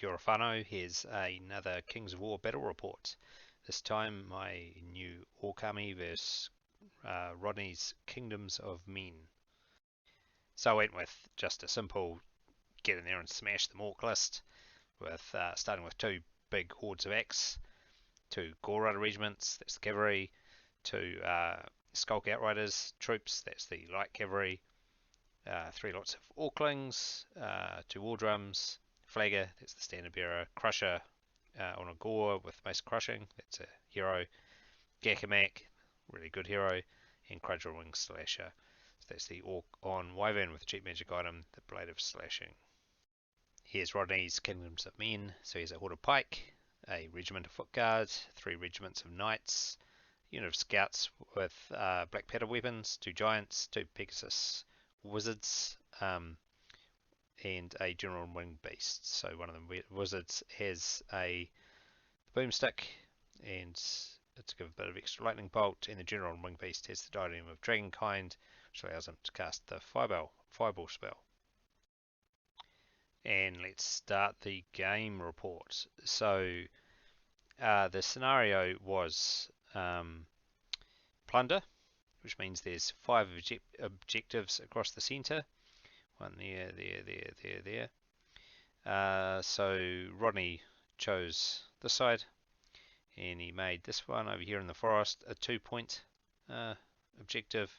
Kia ora whanau, here's another Kings of War battle report. This time my new Orc army versus Rodney's Kingdoms of Men. So I went with just a simple get in there and smash the Orc list, with starting with two big hordes of Axe, two Gore Rider regiments, that's the cavalry, two Skulk Outriders troops, that's the light cavalry, three lots of Orklings, two War Drums, Flagger, that's the standard bearer, Crusher on a Gore with Mace Crushing, that's a hero, Gakamak, really good hero, and Crudger Wing Slasher. So that's the Orc on Wyvern with a cheap magic item, the Blade of Slashing. Here's Rodney's Kingdoms of Men, so here's a Horde of Pike, a regiment of Foot Guards, three regiments of Knights, unit of Scouts with Black Powder weapons, two Giants, two Pegasus Wizards, and a General Wing Beast. So one of the Wizards has a boomstick and to give a bit of extra lightning bolt, and the General Wing Beast has the Diadem of Dragonkind, which allows him to cast the Fireball spell. And let's start the game report. So the scenario was plunder, which means there's 5 objectives across the center. One there. So Rodney chose this side, and he made this one over here in the forest a 2-point objective.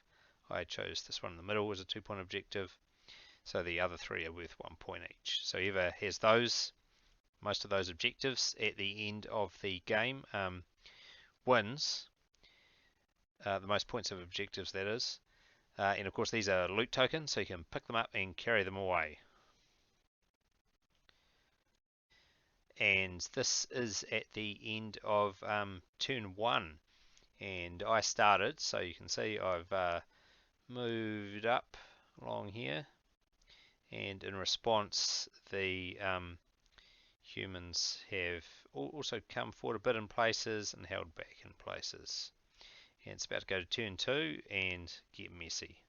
I chose this one in the middle as a 2-point objective. So the other 3 are worth 1 point each. So whoever has most of those objectives at the end of the game wins. The most points of objectives, that is. And of course these are loot tokens, so you can pick them up and carry them away. And this is at the end of turn 1, and I started, so you can see I've moved up along here, and in response the humans have also come forward a bit in places and held back in places. And it's about to go to turn 2 and get messy.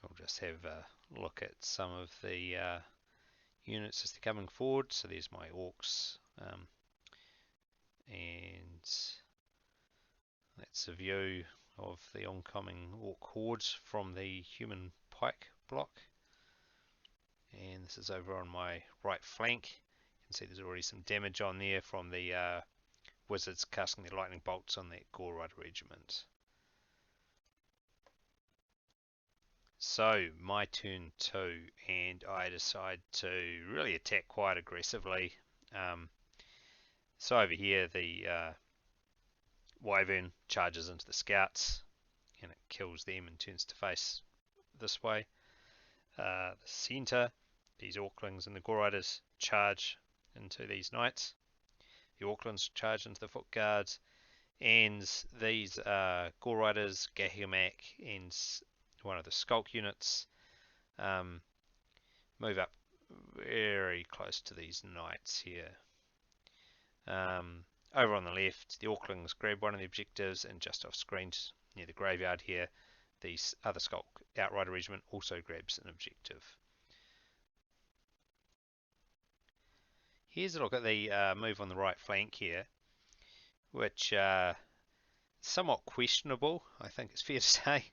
I'll just have a look at some of the units as they're coming forward. So there's my Orcs, and that's a view of the oncoming Orc hordes from the human pike block. And this is over on my right flank. You can see there's already some damage on there from the wizards casting their lightning bolts on that Gore Rider regiment. So my turn 2, and I decide to really attack quite aggressively. So over here the Wyvern charges into the scouts, and it kills them and turns to face this way. The centre, these Orklings and the Gore Riders charge into these Knights. The Orklings charge into the Foot Guards, and these Gore Riders, Gakamak, and one of the Skulk units move up very close to these Knights here. Over on the left, the Orklings grab one of the objectives, and just off screen near the graveyard here, the other Skulk Outrider regiment also grabs an objective. Here's a look at the move on the right flank here, which somewhat questionable, I think it's fair to say.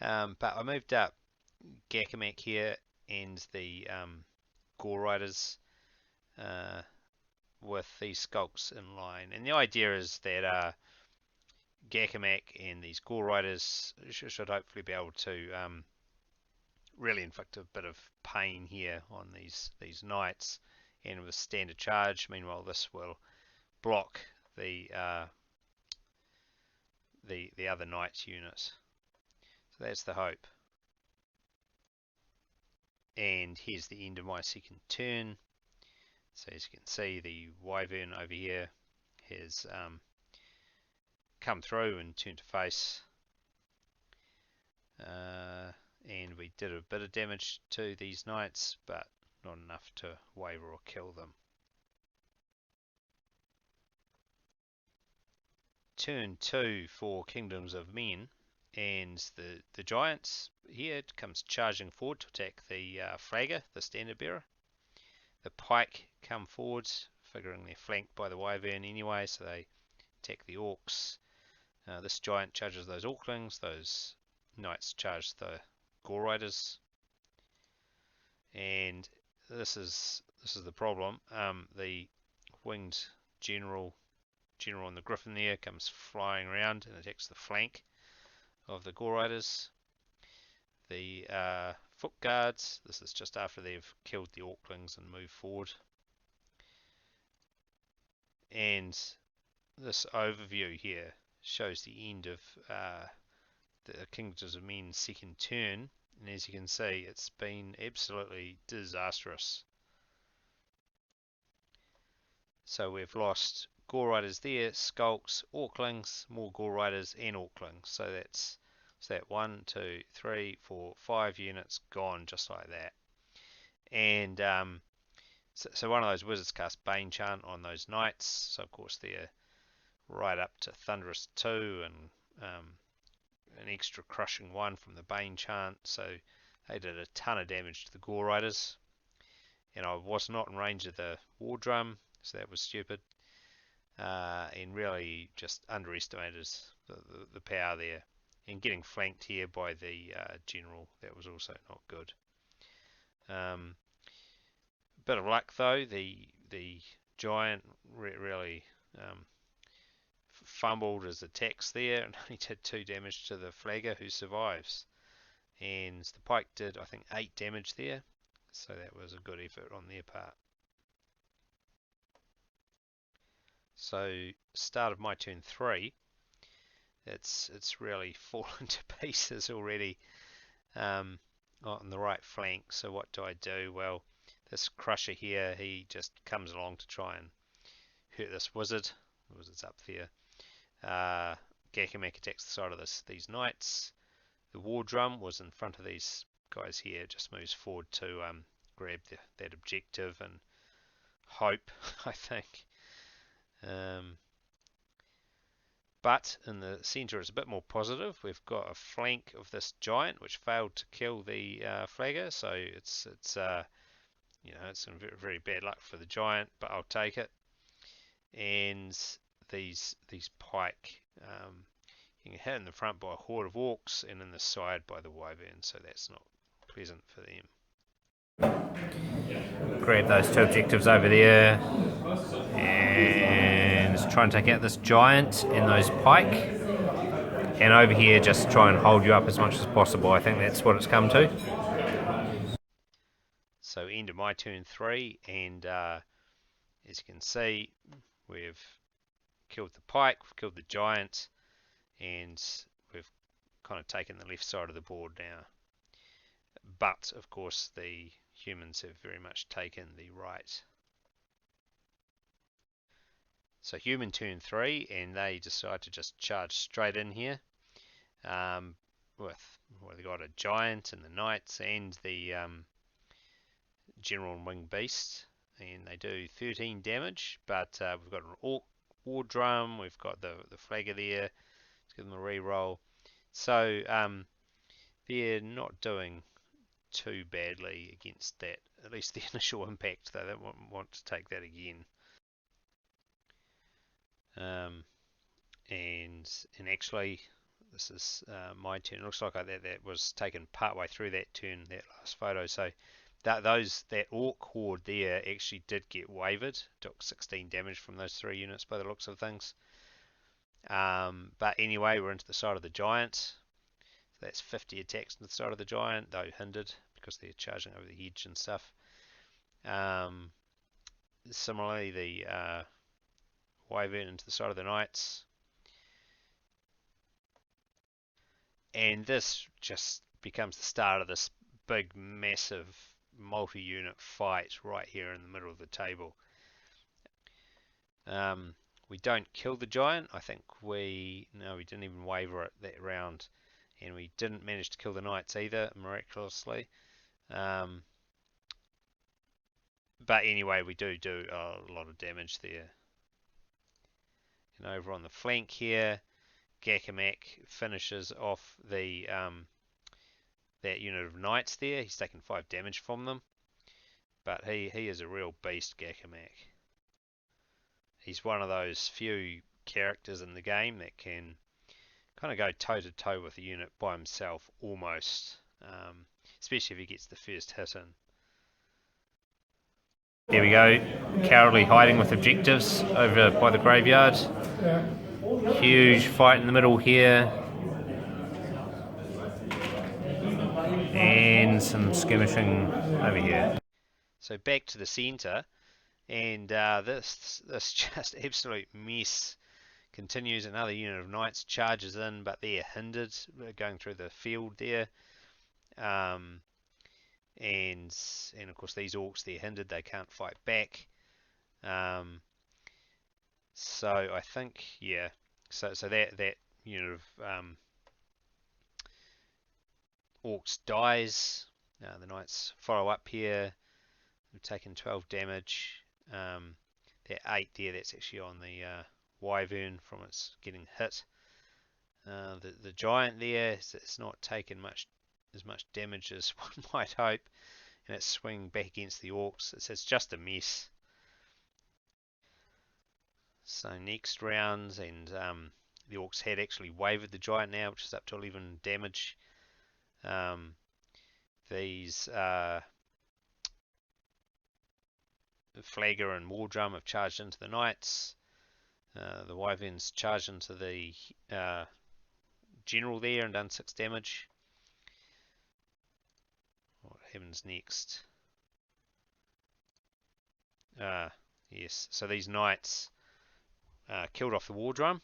But I moved up Gakamak here and the Gore Riders with these Skulks in line. And the idea is that Gakamak and these Gore Riders should hopefully be able to really inflict a bit of pain here on these Knights, and with standard charge. Meanwhile, this will block the other Knights unit. So that's the hope. And here's the end of my second turn. So as you can see, the Wyvern over here has come through and turned to face. And we did a bit of damage to these Knights, but not enough to waver or kill them. Turn 2 for Kingdoms of Men, and the Giants here comes charging forward to attack the Flagger, the standard bearer. The pike come forwards, figuring they're flanked by the wyvern anyway, so they attack the orcs. This giant charges those orclings, those knights charge the gore riders, and this is the problem. The winged general and the griffin there comes flying around and attacks the flank of the gore riders. The foot guards, this is just after they've killed the orclings and moved forward. And this overview here shows the end of the Kingdoms of Men's second turn, and as you can see, it's been absolutely disastrous. So we've lost gore riders there, skulks, orclings, more gore riders, and orclings. So that's that 1, 2, 3, 4, 5 units gone just like that. And so one of those wizards cast Bane Chant on those knights. So of course they're right up to Thunderous 2 and an extra crushing 1 from the Bane Chant. So they did a ton of damage to the gore riders. And I was not in range of the war drum, so that was stupid. And really just underestimated the power there. And getting flanked here by the general, that was also not good. Bit of luck though, the giant really fumbled his attacks there and only did 2 damage to the flagger, who survives. And the pike did, I think, 8 damage there, so that was a good effort on their part. So start of my turn 3, it's really fallen to pieces already on the right flank. So what do? Well, this crusher here, he just comes along to try and hurt this wizard. The wizard's up there. Gakamek attacks the side of these knights. The war drum was in front of these guys here, just moves forward to grab that objective and hope, I think. But in the centre it's a bit more positive. We've got a flank of this giant which failed to kill the flagger, so it's it's very, very bad luck for the giant, but I'll take it. And these pike, you can hit in the front by a horde of orcs and in the side by the wyvern, so that's not pleasant for them. Grab those 2 objectives over there and try and take out this giant and those pike. And over here, just try and hold you up as much as possible. I think that's what it's come to. So end of my turn 3, and as you can see, we've killed the pike, we've killed the giant, and we've kind of taken the left side of the board now. But of course the humans have very much taken the right. So human turn 3, and they decide to just charge straight in here they got a giant and the knights and the general and winged beast, and they do 13 damage. But we've got an orc war drum, we've got the flagger there. Let's give them a re-roll. So they're not doing too badly against that, at least the initial impact. They don't want to take that again. And actually, this is my turn. It looks like that was taken partway through that turn, that last photo. So that orc horde there actually did get wavered. Took 16 damage from those 3 units by the looks of things. But anyway, we're into the side of the giant. So that's 50 attacks on the side of the giant, though hindered because they're charging over the hedge and stuff. Similarly, the wyvern into the side of the knights. And this just becomes the start of this big, massive, multi-unit fight right here in the middle of the table. We don't kill the giant. I think we didn't even waver it that round. And we didn't manage to kill the knights either, miraculously. But anyway, we do a lot of damage there. And over on the flank here, Gakamek finishes off the that unit of knights there. He's taken 5 damage from them. But he is a real beast, Gakamak. He's one of those few characters in the game that can kind of go toe to toe with a unit by himself almost, especially if he gets the first hit in. There we go, cowardly hiding with objectives over by the graveyard. Huge fight in the middle here. And some skirmishing over here. So back to the centre, and this just absolute mess continues. Another unit of knights charges in, but they're hindered going through the field there. And of course these orcs, they're hindered, they can't fight back. So I think, yeah, so that unit of orcs dies. The knights follow up here. We've taken 12 damage. That 8 there, that's actually on the wyvern from its getting hit. The giant there, it's not taken as much damage as one might hope, and it's swinging back against the orcs. It's just a mess. So next round, and the orcs had actually wavered the giant now, which is up to 11 damage. These Flagger and War Drum have charged into the knights. The wyverns charged into the general there and done 6 damage. What happens next? Yes, so these knights killed off the War Drum.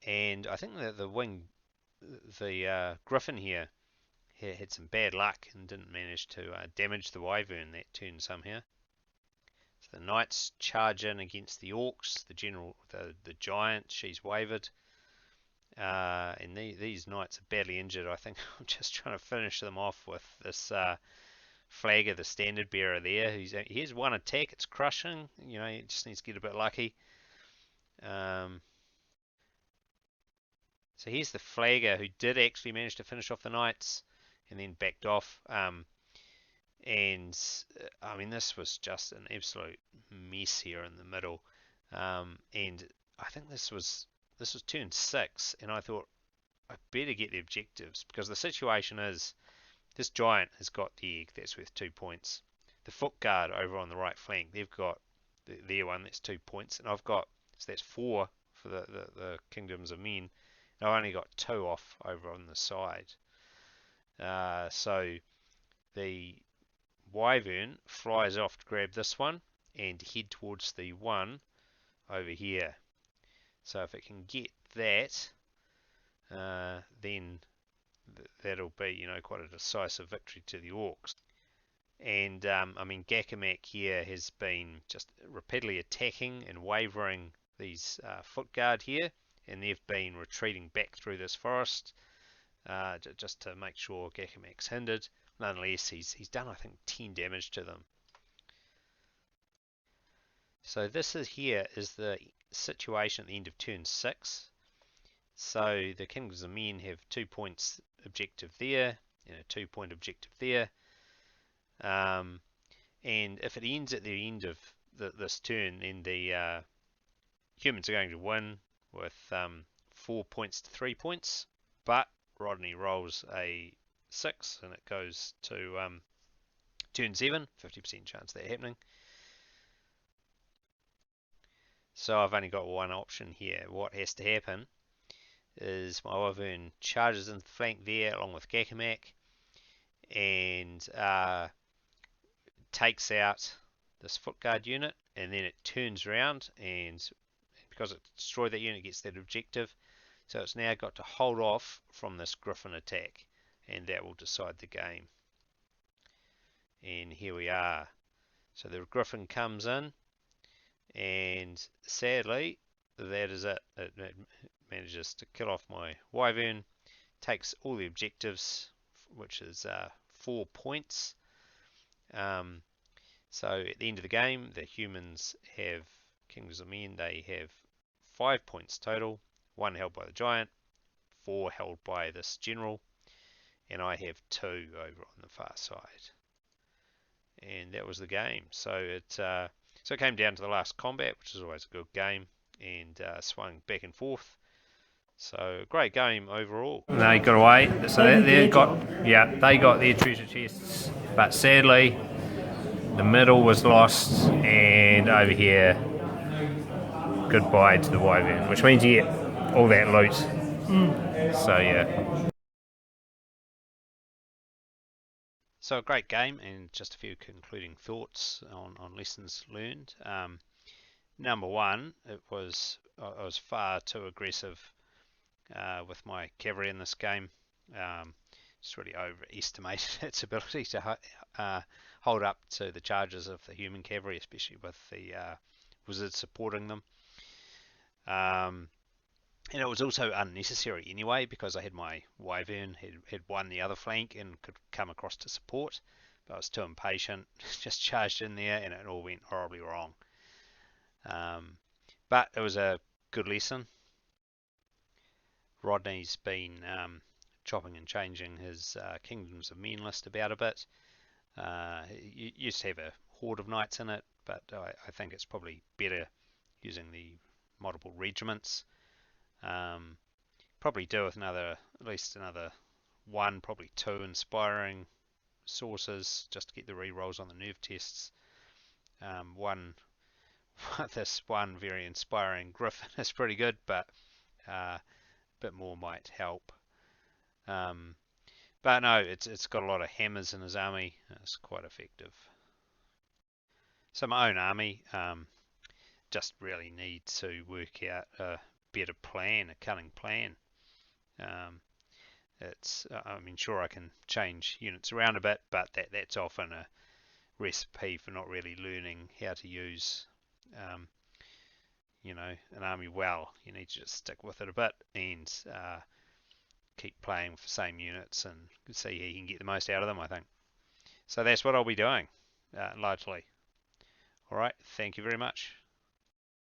And I think that the Griffin here had some bad luck and didn't manage to damage the wyvern that turn somehow. So the knights charge in against the orcs. The general, the giant, she's wavered. And these knights are badly injured. I think I'm just trying to finish them off with this Flagger, the standard bearer there. He has one attack. It's crushing. You know, he just needs to get a bit lucky. So here's the Flagger who did actually manage to finish off the knights and then backed off. And I mean, this was just an absolute mess here in the middle. And I think this was turn 6, and I thought I better get the objectives, because the situation is this giant has got the egg that's worth 2 points. The foot guard over on the right flank, they've got their one that's 2 points, and I've got, so that's 4 for the Kingdoms of Men. And I've only got 2 off over on the side. So the wyvern flies off to grab this one and head towards the one over here. So if it can get that, then that'll be, you know, quite a decisive victory to the orcs. And I mean, Gakamak here has been just repeatedly attacking and wavering these foot guard here, and they've been retreating back through this forest just to make sure Gakamak's hindered. Nonetheless, he's done, I think, 10 damage to them. So this here is the situation at the end of turn 6. So the Kingdoms of Men have 2 points objective there, and a 2-point objective there. And if it ends at the end of this turn, then the humans are going to win with 4 points to 3 points. But Rodney rolls a 6, and it goes to turn 7, 50% chance of that happening. So I've only got one option here. What has to happen is my wyvern charges into the flank there along with Gakamak and takes out this foot guard unit, and then it turns around, and because it destroyed that unit, it gets that objective. So it's now got to hold off from this Griffin attack, and that will decide the game. And here we are. So the Griffin comes in, and sadly that is it. It manages to kill off my wyvern, takes all the objectives, which is 4 points. So at the end of the game, the humans have, Kingdoms of Men, they have 5 points total, 1 held by the giant, 4 held by this general, and I have 2 over on the far side. And that was the game. So it came down to the last combat, which is always a good game, and swung back and forth. So great game overall. They got away. So they got their treasure chests, but sadly the middle was lost, and over here, goodbye to the wyvern, which means you get all that loot. So yeah. So a great game, and just a few concluding thoughts on lessons learned. Number one, I was far too aggressive with my cavalry in this game. Just really overestimated its ability to hold up to the charges of the human cavalry, especially with the wizards supporting them. And it was also unnecessary anyway, because I had my wyvern had won the other flank and could come across to support, but I was too impatient, just charged in there, and it all went horribly wrong. But it was a good lesson. Rodney's been chopping and changing his Kingdoms of Men list about a bit. He used to have a horde of knights in it, but I think it's probably better using the multiple regiments. Probably do with at least another 1, probably 2 inspiring sources just to get the rerolls on the nerve tests. One This one very inspiring Griffin is pretty good, but a bit more might help. But no, it's got a lot of hammers in his army. It's quite effective. So my own army just really need to work out a better plan, a cunning plan. I mean, sure, I can change units around a bit, but that's often a recipe for not really learning how to use an army well. You need to just stick with it a bit and keep playing with the same units and see how you can get the most out of them, I think. So that's what I'll be doing, largely. All right, thank you very much.